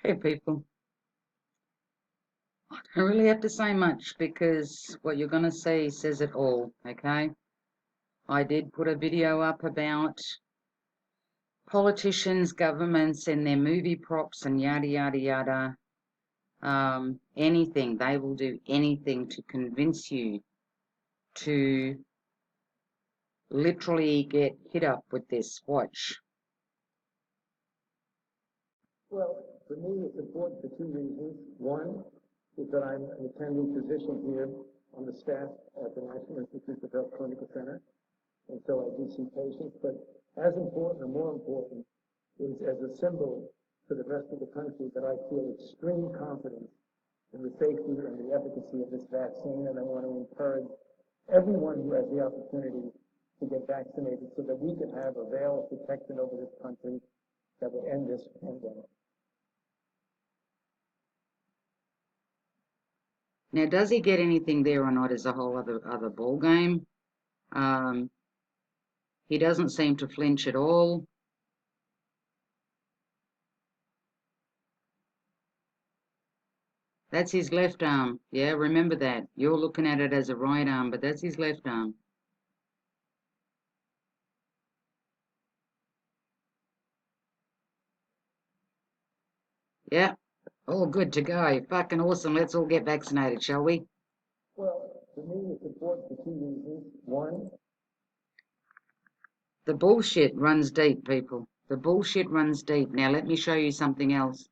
Hey, people. I don't really have to say much because what you're going to see says it all, okay? I did put a video up about politicians, governments, and their movie props and yada, yada, yada. Anything. They will do anything to convince you to literally get hit up with this. Watch. Well, for me, it's important for two reasons. One is that I'm an attending physician here on the staff at the National Institute of Health Clinical Center, and so I do see patients. But as important, or more important, is as a symbol for the rest of the country that I feel extreme confidence in the safety and the efficacy of this vaccine, and I want to encourage everyone who has the opportunity to get vaccinated so that we can have a veil of protection over this country that will end this pandemic. Now, does he get anything there or not is a whole other ball game. He doesn't seem to flinch at all. That's his left arm. Yeah, remember that. You're looking at it as a right arm, but that's his left arm. Yeah, all good to go. Fucking awesome. Let's all get vaccinated, shall we? Well, for me, it's important for two reasons. One, the bullshit runs deep, people. The bullshit runs deep. Now, let me show you something else.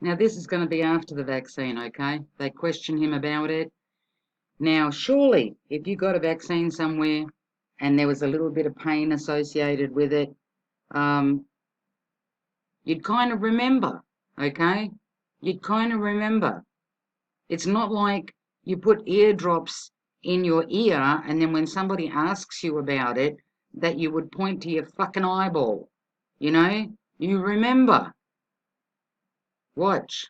Now, this is going to be after the vaccine, okay? They question him about it. Now, surely, if you got a vaccine somewhere and there was a little bit of pain associated with it, you'd kind of remember, okay? You'd kind of remember. It's not like you put eardrops in your ear and then when somebody asks you about it, that you would point to your fucking eyeball. You know? You remember. Watch.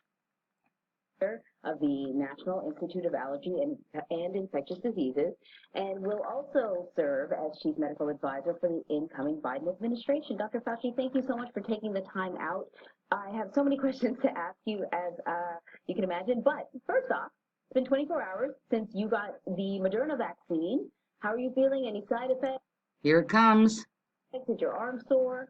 Of the National Institute of Allergy and Infectious Diseases, and will also serve as Chief Medical Advisor for the incoming Biden administration. Dr. Fauci, thank you so much for taking the time out. I have so many questions to ask you, as you can imagine, but first off, it's been 24 hours since you got the Moderna vaccine. How are you feeling? Any side effects? Here it comes. Is your arm sore?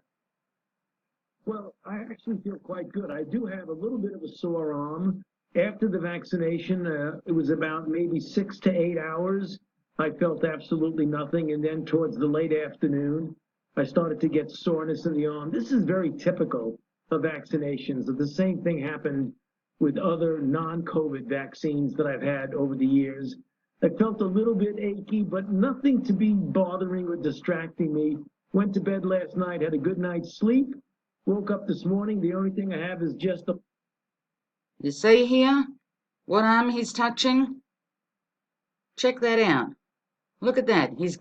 well, I actually feel quite good. I do have a little bit of a sore arm. After the vaccination, it was about maybe 6 to 8 hours. I felt absolutely nothing. And then towards the late afternoon, I started to get soreness in the arm. This is very typical of vaccinations. The same thing happened with other non-COVID vaccines that I've had over the years. I felt a little bit achy, but nothing to be bothering or distracting me. Went to bed last night, had a good night's sleep. Woke up this morning. The only thing I have is just a You see here what arm he's touching? Check that out. Look at that. He's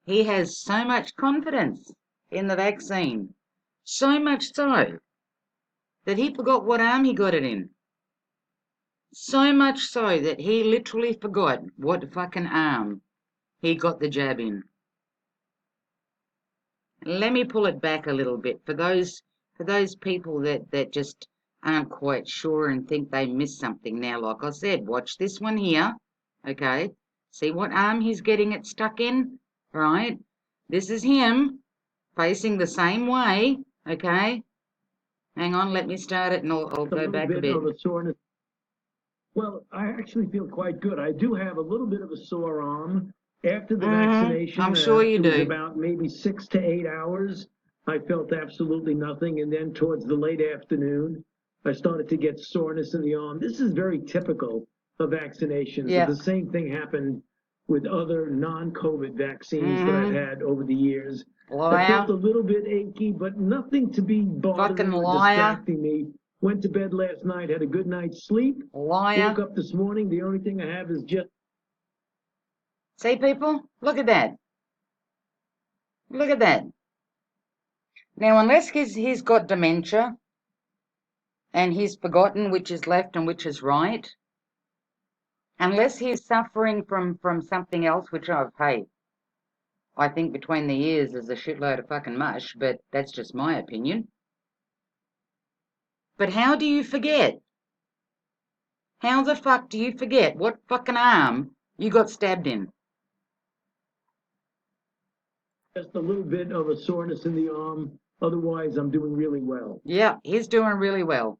he has so much confidence in the vaccine. So much so that he forgot what arm he got it in. So much so that he literally forgot what fucking arm he got the jab in. Let me pull it back a little bit for those people that just aren't quite sure and think they missed something. Now, like I said, watch this one here. Okay, see what arm he's getting it stuck in, right? This is him facing the same way. Okay, hang on, let me start it and I'll go back a bit. of a soreness. Well, I actually feel quite good. I do have a little bit of a sore arm. After the vaccination, I'm sure you it was do. about maybe 6 to 8 hours. I felt absolutely nothing. And then towards the late afternoon, I started to get soreness in the arm. This is very typical of vaccinations. Yeah. The same thing happened with other non-COVID vaccines that I've had over the years. I felt a Liar. little bit achy, but nothing to be bothering Fucking or liar. distracting me. Went to bed last night, had a good night's sleep. Liar. Woke up this morning. The only thing I have is just. See, people? Look at that. Look at that. Now, unless he's got dementia and he's forgotten which is left and which is right, Unless he's suffering from something else, which I think between the ears is a shitload of fucking mush, but that's just my opinion. But how do you forget? How the fuck do you forget what fucking arm you got stabbed in? Just a little bit of a soreness in the arm. Otherwise, I'm doing really well. Yeah, he's doing really well.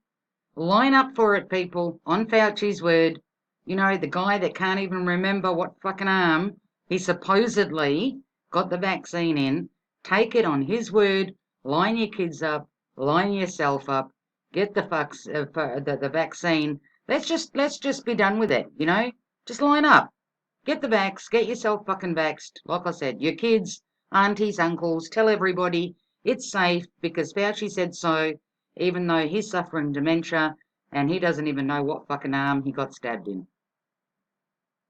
Line up for it, people, on Fauci's word. You know, the guy that can't even remember what fucking arm he supposedly got the vaccine in. Take it on his word. Line your kids up. Line yourself up. Get the the vaccine. Let's just be done with it. You know, just line up. Get the vax. Get yourself fucking vaxxed. Like I said, your kids, aunties, uncles. Tell everybody it's safe because Fauci said so. Even though he's suffering dementia and he doesn't even know what fucking arm he got stabbed in.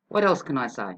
What else can I say?